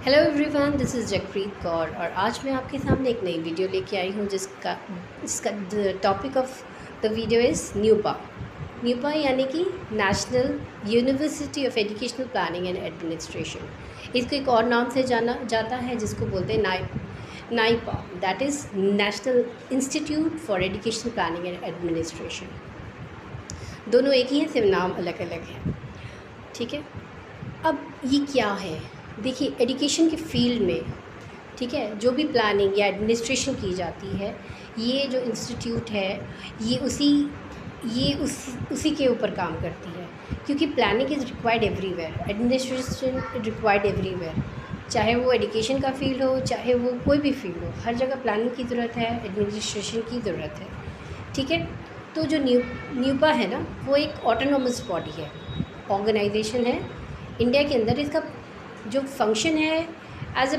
Hello everyone, this is Jagpreet Kaur और आज मैं आपके सामने एक नई वीडियो लेके आई हूँ जिसका topic of the video is NUEPA. NUEPA यानी कि national university of educational planning and administration. इसको एक और नाम से जाना जाता है जिसको बोलते हैं NIEPA, that is National Institute for Educational planning and Administration. दोनों एक ही हैं, सिर्फ नाम अलग अलग है। ठीक है, अब ये क्या है? देखिए, एजुकेशन के फील्ड में, ठीक है, जो भी प्लानिंग या एडमिनिस्ट्रेशन की जाती है, ये जो इंस्टीट्यूट है ये उसी के ऊपर काम करती है, क्योंकि planning is required everywhere, administration required everywhere. चाहे वो एजुकेशन का फील्ड हो, चाहे वो कोई भी फील्ड हो, हर जगह प्लानिंग की ज़रूरत है, एडमिनिस्ट्रेशन की ज़रूरत है। ठीक है, तो जो न्यूपा है ना, वो एक ऑटोनोमस बॉडी है, ऑर्गेनाइजेशन है इंडिया के अंदर। इसका जो फंक्शन है as a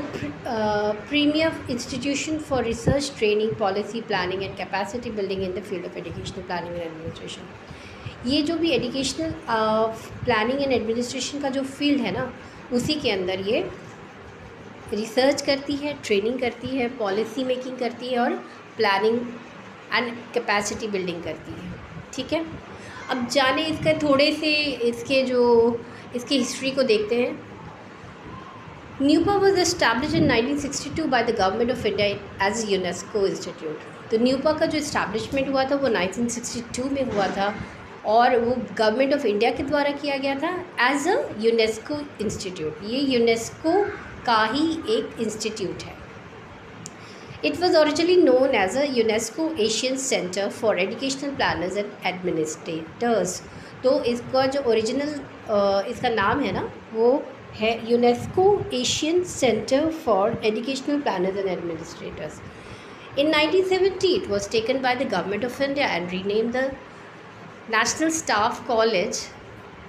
premier institution for research, training, policy, planning and capacity building in the field of educational planning and administration. ये जो भी एजुकेशनल प्लानिंग एंड एडमिनिस्ट्रेशन का जो फील्ड है ना, उसी के अंदर ये रिसर्च करती है, ट्रेनिंग करती है, पॉलिसी मेकिंग करती है और प्लानिंग एंड कैपेसिटी बिल्डिंग करती है। ठीक है, अब जाने इसका थोड़े से इसकी हिस्ट्री को देखते हैं। NUEPA was establish in 1962 by the government of India as UNESCO institute. तो न्यूपा का जो इस्टेब्लिशमेंट हुआ था वो 1962 में हुआ था और वो गवर्नमेंट ऑफ इंडिया के द्वारा किया गया था एज अ यूनेस्को इंस्टीट्यूट। ये यूनेस्को का ही एक इंस्टीट्यूट है। It was originally known as a UNESCO Asian centre for educational planners and administrators. तो इसका जो ओरिजिनल इसका नाम है ना, वो है UNESCO Asian centre for educational planners and administrators. In 1970 it was taken by the government of India and renamed the National Staff College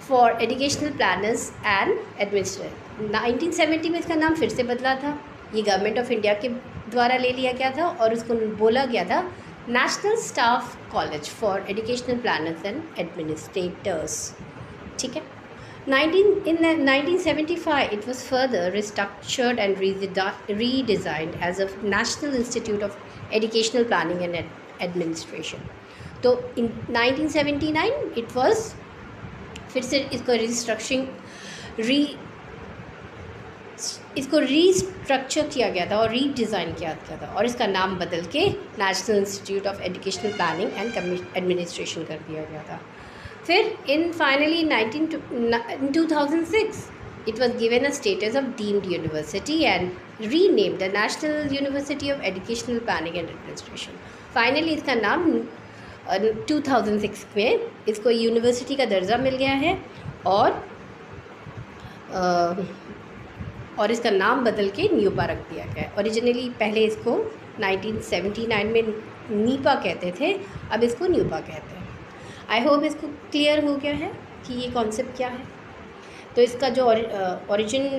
for Educational Planners and Administrators। 1970 में इसका नाम फिर से बदला था। ये गवर्नमेंट ऑफ इंडिया के द्वारा ले लिया गया था और उसको बोला गया था national staff college for educational planners and administrators. ठीक है, in 1975 it was further restructured and redesigned as a National Institute of Educational Planning and Administration। तो in 1979 it was फिर से इसको रीस्ट्रक्चर किया गया था और रीडिज़ाइन किया गया था और इसका नाम बदल के national institute of educational planning and administration कर दिया गया था। फिर इन finally 2006 it was given a status of deemed university and renamed the National University of Educational Planning and Administration। Finally इसका नाम 2006 में इसको यूनिवर्सिटी का दर्जा मिल गया है और इसका नाम बदल के न्यूपा रख दिया गया है। ओरिजिनली पहले इसको 1979 में नीपा कहते थे, अब इसको न्यूपा कहते हैं। आई होप इसको क्लियर हो गया है कि ये कॉन्सेप्ट क्या है। तो इसका जो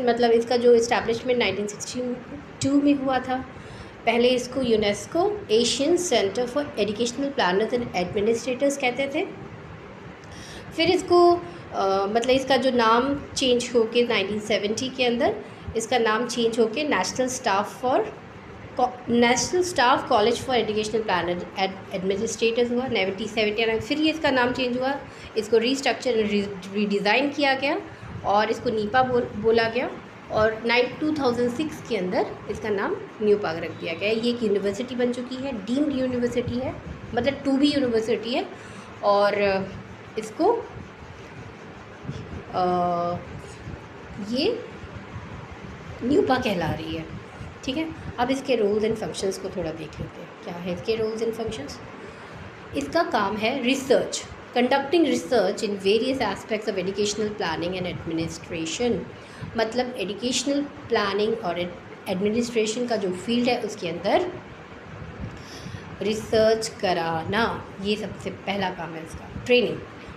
मतलब इसका जो इस्टेब्लिशमेंट 1962 में हुआ था। पहले इसको UNESCO Asian centre for educational planners and administrators कहते थे। फिर इसको मतलब इसका जो नाम चेंज होके 1970 के अंदर इसका नाम चेंज होके national staff college for educational planner and administrators हुआ 1979। फिर ये इसका नाम चेंज हुआ, इसको रीस्ट्रक्चर रीडिज़ाइन किया गया और इसको नीपा बोला गया और 2006 के अंदर इसका नाम न्यूपा रख दिया गया। ये एक यूनिवर्सिटी बन चुकी है, डीम्ड यूनिवर्सिटी है, मतलब टू बी यूनिवर्सिटी है और इसको ये न्यूपा कहला रही है। ठीक है, अब इसके रोल्स एंड फंक्शंस को थोड़ा देख लेते हैं। क्या है इसके रोल्स एंड फंक्शंस? इसका काम है research, conducting research in various aspects of educational planning and administration. मतलब एजुकेशनल प्लानिंग और एडमिनिस्ट्रेशन का जो फील्ड है उसके अंदर रिसर्च कराना, ये सबसे पहला काम है इसका। Training,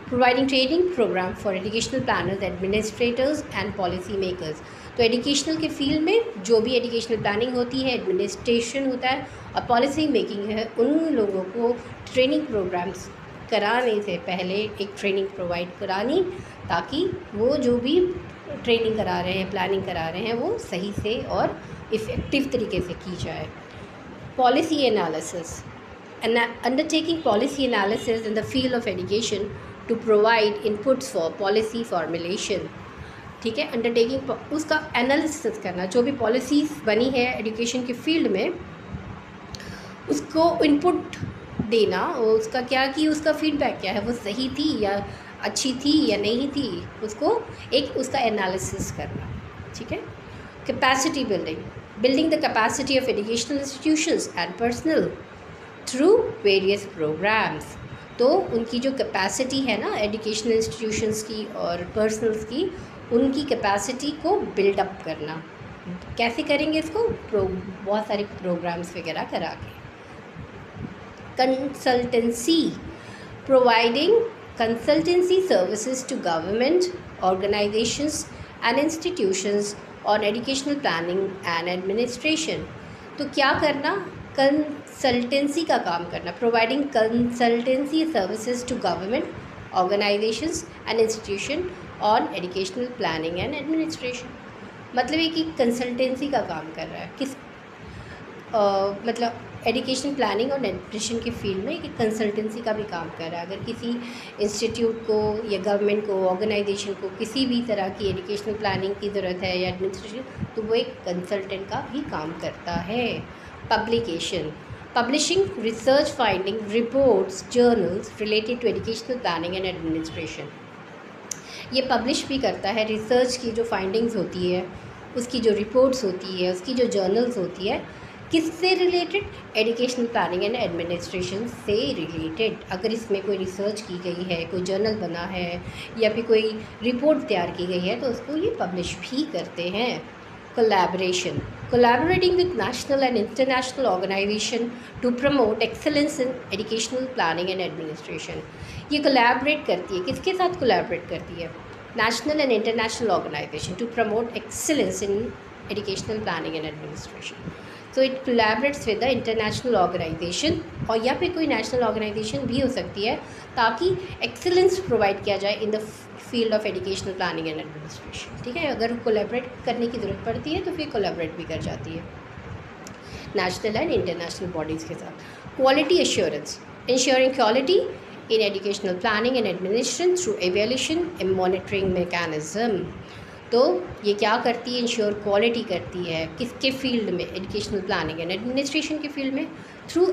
providing training programme for educational planners, administrators and policy makers. तो एजुकेशनल के फील्ड में जो भी एजुकेशनल प्लानिंग होती है, एडमिनिस्ट्रेशन होता है और पॉलिसी मेकिंग है, उन लोगों को ट्रेनिंग प्रोग्राम्स कराने से पहले एक ट्रेनिंग प्रोवाइड करानी ताकि वो जो भी ट्रेनिंग करा रहे हैं, प्लानिंग करा रहे हैं, वो सही से और इफ़ेक्टिव तरीके से की जाए। Policy analysis, undertaking policy analysis in the field of education to provide inputs for policy formulation। ठीक है, अंडरटेकिंग उसका एनालिसिस करना, जो भी पॉलिसीज़ बनी है एजुकेशन के फील्ड में उसको इनपुट देना, उसका क्या कि उसका फीडबैक क्या है, वो सही थी या अच्छी थी या नहीं थी, उसको एक उसका एनालिसिस करना। ठीक है। Capacity building the capacity of educational institutions and personal through various programmes. तो उनकी जो कैपेसिटी है ना एजुकेशनल इंस्टीट्यूशंस की और पर्सनल्स की, उनकी कैपेसिटी को बिल्डअप करना। कैसे करेंगे इसको? बहुत सारे प्रोग्राम्स वगैरह करा के। Consultancy, providing consultancy services to government organizations and institutions on educational planning and administration। तो क्या करना? कंसल्टेंसी का काम करना, providing consultancy services to government organisations and institution on educational planning and administration. मतलब ये कि कंसल्टेंसी का काम कर रहा है, किस मतलब एजुकेशन प्लानिंग और एडमिनिस्ट्रेशन के फील्ड में एक कंसल्टेंसी का भी काम कर रहा है। अगर किसी इंस्टीट्यूट को या गवर्नमेंट को, ऑर्गेनाइजेशन को किसी भी तरह की एजुकेशनल प्लानिंग की ज़रूरत है या एडमिनिस्ट्रेशन, तो वो एक कंसल्टेंट का भी काम करता है। Publication, publishing research finding reports journals related to educational planning and administration. ये पब्लिश भी करता है रिसर्च की जो फाइंडिंग्स होती है, उसकी जो रिपोर्ट्स होती है, उसकी जो जर्नल्स होती है, किससे related? Educational planning and administration से रिलेटेड। अगर इसमें कोई रिसर्च की गई है, कोई जर्नल बना है या फिर कोई रिपोर्ट तैयार की गई है, तो उसको ये पब्लिश भी करते हैं। Collaboration, collaborating with national and international organisation to promote excellence in educational planning and administration. ये कोलैबोरेट करती है, किसके साथ कोलैबोरेट करती है? National and international organisation to promote excellence in educational planning and administration. So it collaborates with the international organisation, और या फिर कोई नेशनल ऑर्गेनाइजेशन भी हो सकती है, ताकि एक्सेलेंस प्रोवाइड किया जाए इन the field of educational planning and administration. ठीक है, अगर कोलैबोरेट करने की ज़रूरत पड़ती है तो फिर कोलैबोरेट भी कर जाती है नेशनल एंड इंटरनेशनल बॉडीज़ के साथ। Quality assurance, ensuring quality in educational planning and administration through evaluation and monitoring mechanism. तो ये क्या करती है? इंश्योर क्वालिटी करती है, किसके फील्ड में? एजुकेशनल प्लानिंग एंड एडमिनिस्ट्रेशन के फील्ड में, through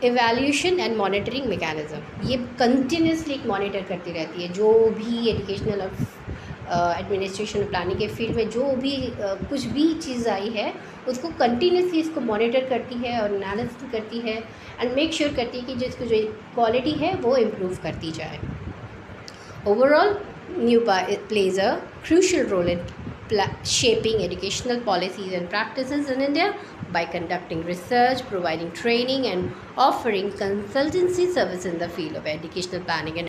evaluation and monitoring mechanism. ये कंटिन्यूसली मॉनिटर करती रहती है, जो भी एजुकेशनल और एडमिनिस्ट्रेशन प्लानिंग के फील्ड में जो भी कुछ भी चीज़ आई है, उसको कंटिन्यूसली इसको मॉनिटर करती है और एनालिसिस करती है एंड मेक श्योर करती है कि जिसको जो क्वालिटी है वो इम्प्रूव करती जाए। Overall NUPA plays a crucial role in shaping educational policies and practices in India by conducting research, providing training, and offering consultancy service in the field of educational planning and